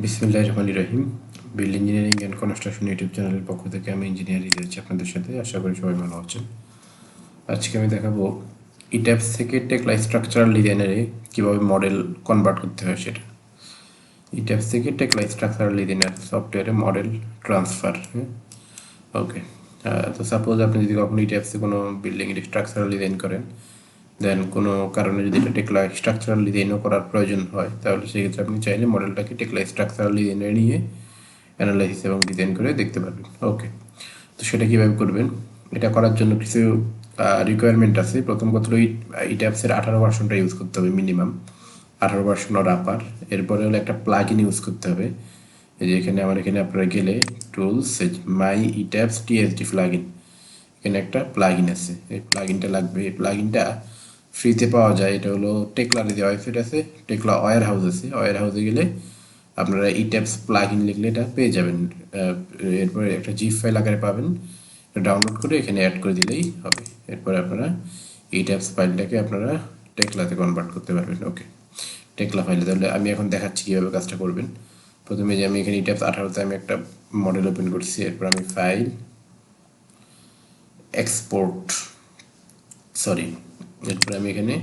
বিসমিল্লাহির রহমানির রহিম। Build engineering and construction YouTube চ্যানেলের পক্ষ থেকে আমি ইঞ্জিনিয়ার রয়েছি আপনাদের সাথে। আশা করি সবাই ভালো আছেন। আজকে আমি দেখাবো ইট্যাবস থেকে টেকলা স্ট্রাকচারাল ডিজাইনারে কীভাবে মডেল কনভার্ট করতে হয় সেটা। ইট্যাবস থেকে টেকলা স্ট্রাকচারাল ডিজাইনার সফটওয়্যারে মডেল ট্রান্সফার। ওকে, তো সাপোজ আপনি যদি কখনো ইট্যাবসে কোনো বিল্ডিংয়ের স্ট্রাকচারাল ডিজাইন করেন, দেন কোনো কারণে যদি এটা টেকলা স্ট্রাকচারাল ডিজাইনও করার প্রয়োজন হয়, তাহলে সেক্ষেত্রে আপনি চাইলে মডেলটাকে টেকলা স্ট্রাকচারাল ডিজাইনে নিয়ে অ্যানালাইসিস এবং ডিজাইন করে দেখতে পারবেন। ওকে, তো সেটা কীভাবে করবেন? এটা করার জন্য কিছু রিকোয়ারমেন্ট আছে। প্রথম কথা হলো ইট্যাবসের 18 ভার্সনটা ইউজ করতে হবে, মিনিমাম 18 ভার্সন ওর আপার। এরপরে হলো একটা প্লাগ ইন ইউজ করতে হবে। এই যে এখানে আপনারা গেলে tools, my ইট্যাবস TSD plug in, এখানে একটা প্লাগ ইন আছে, এই প্লাগ ইনটা লাগবে। এই প্লাগ ইনটা ফ্রিতে পাওয়া যায়। এটা হলো টেকলার যে ওয়েবসাইট আছে, টেকলা ওয়্যার হাউস আছে, ওয়্যার হাউসে গেলে আপনারা ইট্যাবস প্লাগ ইন লিখলে এটা পেয়ে যাবেন। এরপরে একটা জিপ ফাইল আকারে পাবেন, ডাউনলোড করে এখানে অ্যাড করে দিলেই হবে। এরপরে আপনারা ইট্যাবস ফাইলটাকে আপনারা টেকলাতে কনভার্ট করতে পারবেন। ওকে, টেকলা ফাইলে। তাহলে আমি এখন দেখাচ্ছি কীভাবে কাজটা করবেন। প্রথমে যে আমি এখানে ইট্যাবস 18তে আমি একটা মডেল ওপেন করছি। এরপর আমি ফাইল এক্সপোর্ট, এরপরে আমি এখানে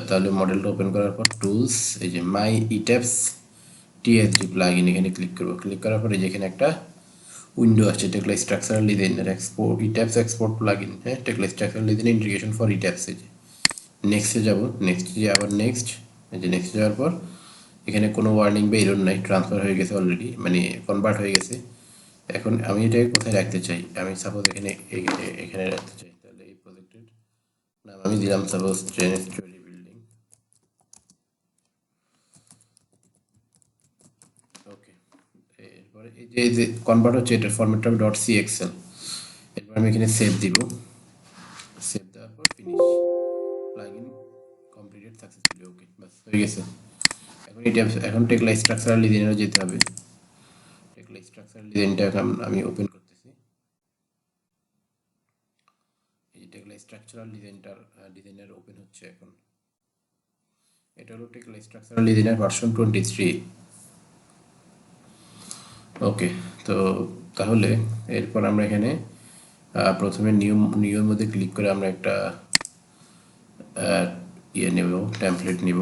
তাহলে মডেলটা ওপেন করার পর টুলস, এই যে মাই ইট্যাবস টিএসডি প্লাগ ইন, এখানে ক্লিক করবো। ক্লিক করার পরে যেখানে একটা উইন্ডো আসছে, টেকলা স্ট্রাকচারাল ডিজাইনের এক্সপোর্ট, ইট্যাবস এক্সপোর্ট প্লাগ ইন। হ্যাঁ, টেকলা স্ট্রাকচারাল ডিজাইন ইন্টিগ্রেশন ফর ইট্যাবস। এই যে নেক্সটে যাব, নেক্সট যে আবার নেক্সট, এই যে নেক্সট যাওয়ার পর এখানে কোনো ওয়ার্নিং বা এরর নাই, ট্রান্সফার হয়ে গেছে অলরেডি, মানে কনভার্ট হয়ে গেছে। এখন আমি এটাকে কোথায় রাখতে চাই? আমি সাপোজ এখানে এখানে রাখতে চাই। তাহলে এই প্রজেক্টের নাম আমি দিলাম সাপোজ ট্রেন স্টোরি বিল্ডিং। ওকে, এরপরে এই যে কনভার্ট হচ্ছে, এটার ফরম্যাটটা হবে ডট সি এক্সেল। এরপর আমি এখানে সেভ দিব। সেভ দেওয়ার পর finish, plug in completed successfully. Okay, বাস হয়ে গেছে। এখন এটা এখন টেকলা স্ট্রাকচারাল ডিজাইনেরও যেতে হবে। টেকলা স্ট্রাকচারাল ডিজাইনটা এখন আমি ওপেন করতেছি। এই যে টেকলা স্ট্রাকচারাল ডিজাইনার ওপেন হচ্ছে এখন। এটা হলো টেকলা স্ট্রাকচারাল ডিজাইনার ভার্সন 23। ওকে, তো তাহলে এরপর আমরা এখানে প্রথমে নিউর মধ্যে ক্লিক করে আমরা একটা ইয়ে নেব, টেমপ্লেট নেব।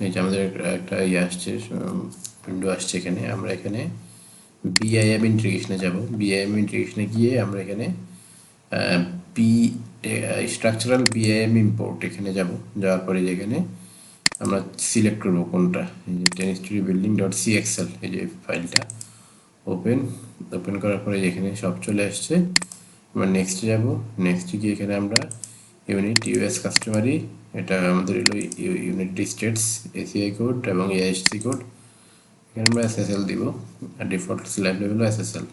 এই যে আমাদের একটা ইয়ে আসছে, উইন্ডো আসছে। এখানে আমরা এখানে বিআইএম ইন্টিগ্রেশনে যাব। বিআইএম ইন্টিগ্রেশনে গিয়ে আমরা এখানে বি স্ট্রাকচারাল বিআইএম ইম্পোর্ট এখানে যাব। যাওয়ার পরে যেখানে আমরা সিলেক্ট করবো কোনটা, এই যে 10 story building dot C Excel, এই যে ফাইলটা ওপেন করার পরে এখানে সব চলে আসছে। আমরা নেক্সট যাব। নেক্সট গিয়ে এখানে আমরা ইউনিট ইউএস কাস্টমারি, এটা আমাদের হলো ইউনাইটেড স্টেটস এসিআই কোড এবং এআইএসসি কোড। এখানে আমরা এসএসএল দিব, আর default slab level SSL,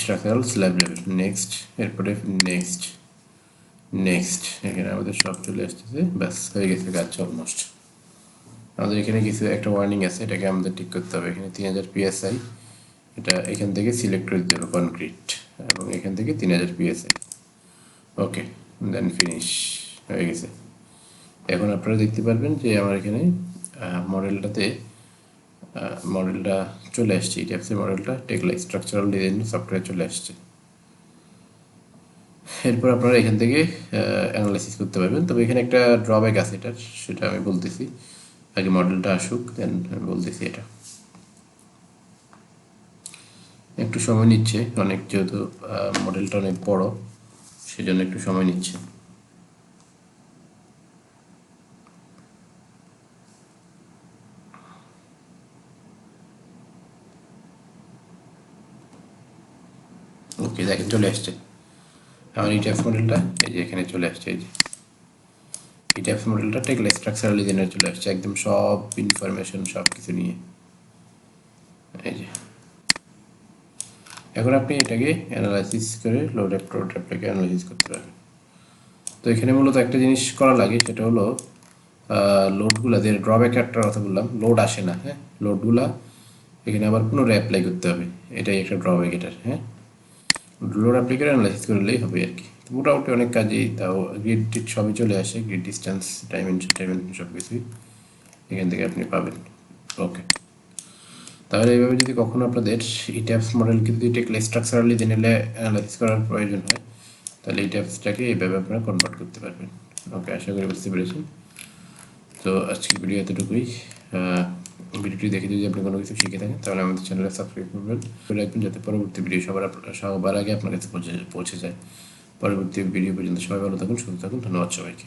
structural slab level. Next, এরপরে নেক্সট, এখানে আমাদের সব চলে আসতেছে। ব্যাস হয়ে গেছে কাজ অলমোস্ট। আমাদের এখানে কিছু একটা ওয়ার্নিং আছে, এটাকে আমাদের ঠিক করতে হবে। এখানে 3000 পিএসআই, এটা এখান থেকে সিলেক্ট করে দিতে হবে কনক্রিট, এবং এখান থেকে 3000 পিএসআই। ওকে, দেন ফিনিশ হয়ে গেছে। এখন আপনারা দেখতে পারবেন যে আমার এখানে মডেলটা চলে আসছে। ইট্যাবসের মডেলটা টেকলা স্ট্রাকচারাল ডিজাইন সফটওয়্যার চলে আসছে। এরপর আপনারা এখান থেকে অ্যানালাইসিস করতে পারবেন। তবে এখানে একটা ড্রব্যাক আছে এটার, সেটা আমি বলতেছি। আগে মডেলটা আসুক, দেন আমি বলতেছি। এটা একটু সময় নিচ্ছে অনেক, যেহেতু মডেলটা অনেক বড়, সেজন্য একটু সময় নিচ্ছে। ওকে, দেখেন চলে আসছে আমার ইট্যাবস মডেলটা। এই যে এখানে চলে আসছে, এই যে ইট্যাবস মডেলটা টেকলা স্ট্রাকচারাল ডিজাইনের চলে আসছে, একদম সব ইনফরমেশন সব কিছু নিয়ে। এই যে এখন আপনি এটাকে অ্যানালাইসিস করে লোড অ্যাপটাকে অ্যানালাইসিস করতে পারবেন। তো এখানে মূলত একটা জিনিস করা লাগে, সেটা হলো লোডগুলা, যে ড্রব্যাক একটার কথা বললাম, লোড আসে না। হ্যাঁ, লোডগুলা এখানে আবার পুনরায় অ্যাপ্লাই করতে হবে, এটাই একটা ড্রব্যাক এটার। হ্যাঁ, লোড অ্যাপ্লাই করে অ্যানালাইসিস করলেই হবে আর কি। তো মোটামুটি অনেক কাজেই, তাও গ্রিড টিড সবই চলে আসে, গ্রিড ডিস্টেন্স, ডাইমেনশন সব কিছুই। এখান থেকে আপনি পাবেন। ওকে, তাহলে এইভাবে যদি কখনো আপনাদের ইট্যাবস মডেলকে যদি টেকলা স্ট্রাকচারাল লিনিয়ার অ্যানালাইসিস করার প্রয়োজন হয়, তাহলে ইট্যাবসটাকে এইভাবে আপনারা কনভার্ট করতে পারবেন। ওকে, আশা করি বুঝতে পেরেছেন। তো আজকের ভিডিও এতটুকুই। ভিডিওটি দেখে যদি আপনি কোনো কিছু শিখে থাকেন তাহলে আমাদের চ্যানেলে সাবস্ক্রাইব করবেন, করে রাখবেন যাতে পরবর্তী ভিডিও সবার আগে আপনার কাছে পৌঁছে যায়। পরবর্তী ভিডিও পর্যন্ত সবাই ভালো থাকুন, সুস্থ থাকুন। ধন্যবাদ সবাইকে।